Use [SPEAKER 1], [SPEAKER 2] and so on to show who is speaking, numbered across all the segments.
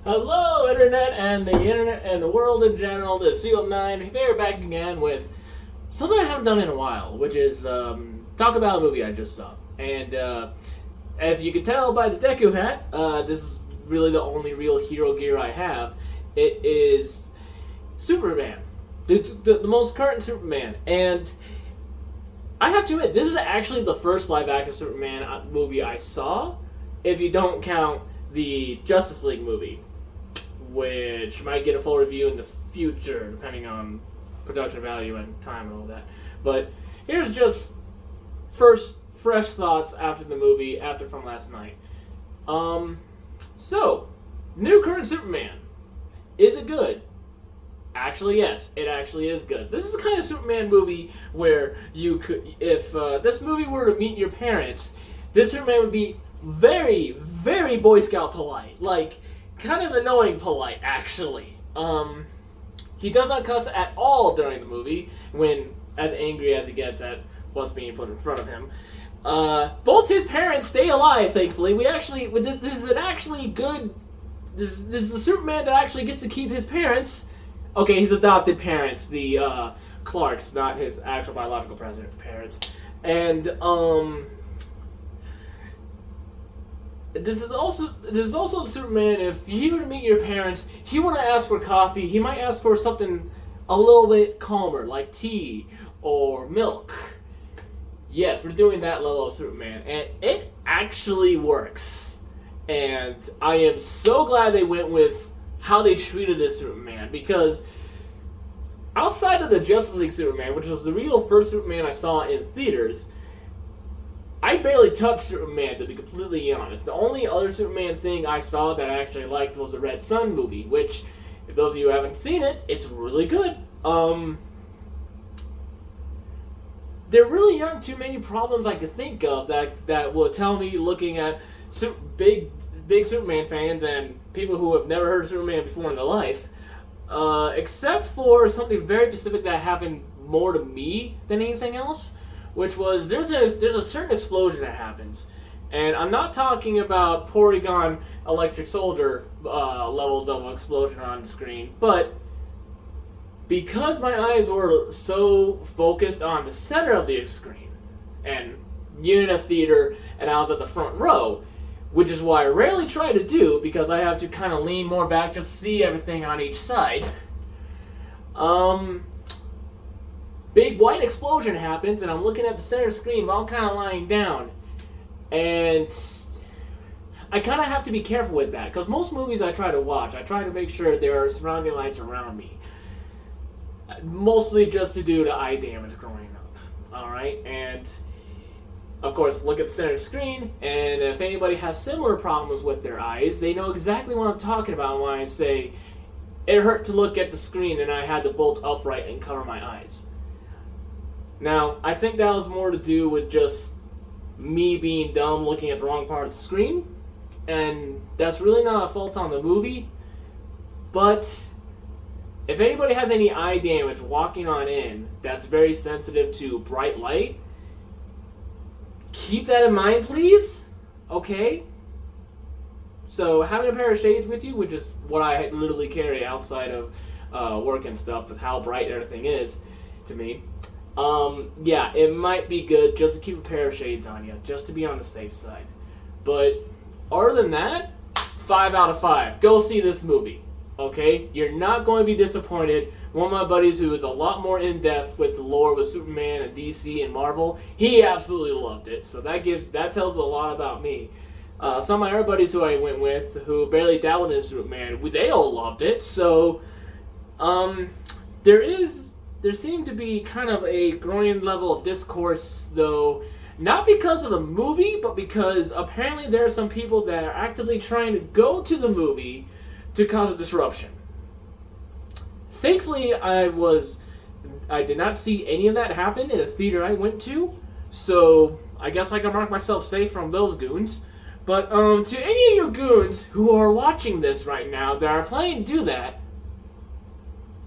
[SPEAKER 1] Hello, Internet and the Internet and the world in general. This is CO9 here back again with something I haven't done in a while, which is talk about a movie I just saw. And if you can tell by the Deku hat, this is really the only real hero gear I have. It is Superman, the most current Superman. And I have to admit, this is actually the first live-action Superman movie I saw, if you don't count the Justice League movie, which might get a full review in the future, depending on production value and time and all that. But here's just first fresh thoughts after the movie, from last night. So, new current Superman. Is it good? Actually, yes, it actually is good. This is the kind of Superman movie where you could, if this movie were to meet your parents, this Superman would be very, very Boy Scout polite. Like, kind of annoying polite, actually. He does not cuss at all during the movie, when as angry as he gets at what's being put in front of him. Both his parents stay alive, thankfully. This is an actually good, this is the Superman that actually gets to keep his parents. Okay, his adopted parents, the Clarks, not his actual biological parents. And this is also Superman. If you were to meet your parents, he wouldn't ask for coffee. He might ask for something a little bit calmer, like tea or milk. Yes, we're doing that level of Superman, and it actually works. And I am so glad they went with how they treated this Superman, because outside of the Justice League Superman, which was the real first Superman I saw in theaters, I barely touched Superman, to be completely honest. The only other Superman thing I saw that I actually liked was the Red Sun movie, which, if those of you who haven't seen it, it's really good. There really aren't too many problems I could think of that will tell me, looking at big Superman fans and people who have never heard of Superman before in their life, except for something very specific that happened more to me than anything else, which was there's a certain explosion that happens, and I'm not talking about Porygon Electric Soldier levels of explosion on the screen, but because my eyes were so focused on the center of the screen, and in a theater, and I was at the front row, which is what I rarely try to do, because I have to kind of lean more back to see everything on each side. Big white explosion happens, and I'm looking at the center screen while I'm kind of lying down. And I kind of have to be careful with that, because most movies I try to watch, I try to make sure there are surrounding lights around me. Mostly just to do the eye damage growing up. Alright? And of course, look at the center screen, and if anybody has similar problems with their eyes, they know exactly what I'm talking about when I say, it hurt to look at the screen and I had to bolt upright and cover my eyes. Now, I think that was more to do with just me being dumb looking at the wrong part of the screen, and that's really not a fault on the movie, but if anybody has any eye damage walking on in that's very sensitive to bright light, keep that in mind, please. Okay? So, having a pair of shades with you, which is what I literally carry outside of work and stuff, with how bright everything is to me, yeah, it might be good just to keep a pair of shades on you, just to be on the safe side. But, other than that, 5 out of 5. Go see this movie. Okay? You're not going to be disappointed. One of my buddies who is a lot more in-depth with the lore with Superman and DC and Marvel, he absolutely loved it. So that tells a lot about me. Some of my other buddies who I went with, who barely dabbled in Superman, they all loved it. So, there seemed to be kind of a growing level of discourse, though, not because of the movie, but because apparently there are some people that are actively trying to go to the movie to cause a disruption. Thankfully, I did not see any of that happen in a theater I went to, so I guess I can mark myself safe from those goons. But to any of you goons who are watching this right now that are planning to do that,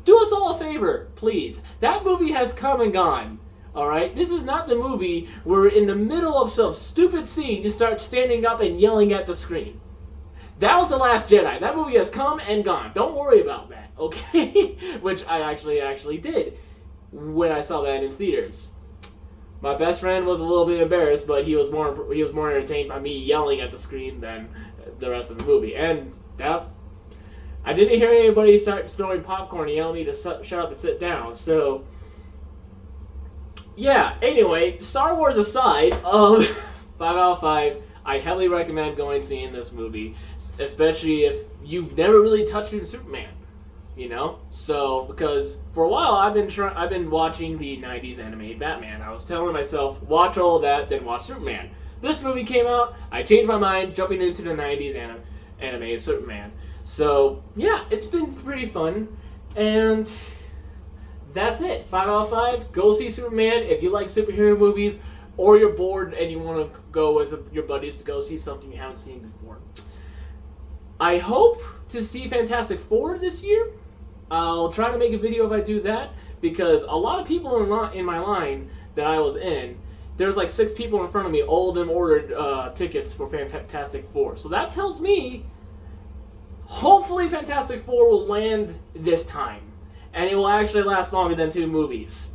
[SPEAKER 1] do us all a favor, please. That movie has come and gone. Alright? This is not the movie where in the middle of some stupid scene you start standing up and yelling at the screen. That was The Last Jedi. That movie has come and gone. Don't worry about that, okay? Which I actually did when I saw that in theaters. My best friend was a little bit embarrassed, but he was more entertained by me yelling at the screen than the rest of the movie. And that, I didn't hear anybody start throwing popcorn and yelling at me to shut up and sit down. So yeah. Anyway, Star Wars aside, 5 out of 5. I heavily recommend going and seeing this movie, especially if you've never really touched on Superman. You know, so because for a while I've been watching the '90s animated Batman. I was telling myself, watch all of that, then watch Superman. This movie came out, I changed my mind, jumping into the '90s animated Superman. So yeah, it's been pretty fun, and that's it. 5 out of 5. Go see Superman if you like superhero movies, or you're bored and you want to go with your buddies to go see something you haven't seen before. I hope to see Fantastic Four this year. I'll try to make a video if I do that, because a lot of people in my line that I was in, there's like 6 people in front of me, all of them ordered tickets for Fantastic Four. So that tells me, hopefully Fantastic Four will land this time, and it will actually last longer than 2 movies.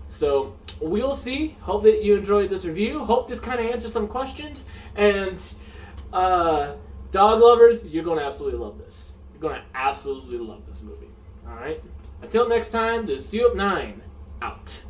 [SPEAKER 1] So we'll see. Hope that you enjoyed this review. Hope this kind of answers some questions. And dog lovers, you're going to absolutely love this. You're going to absolutely love this movie. All right? Until next time, this is SeeUp9 out.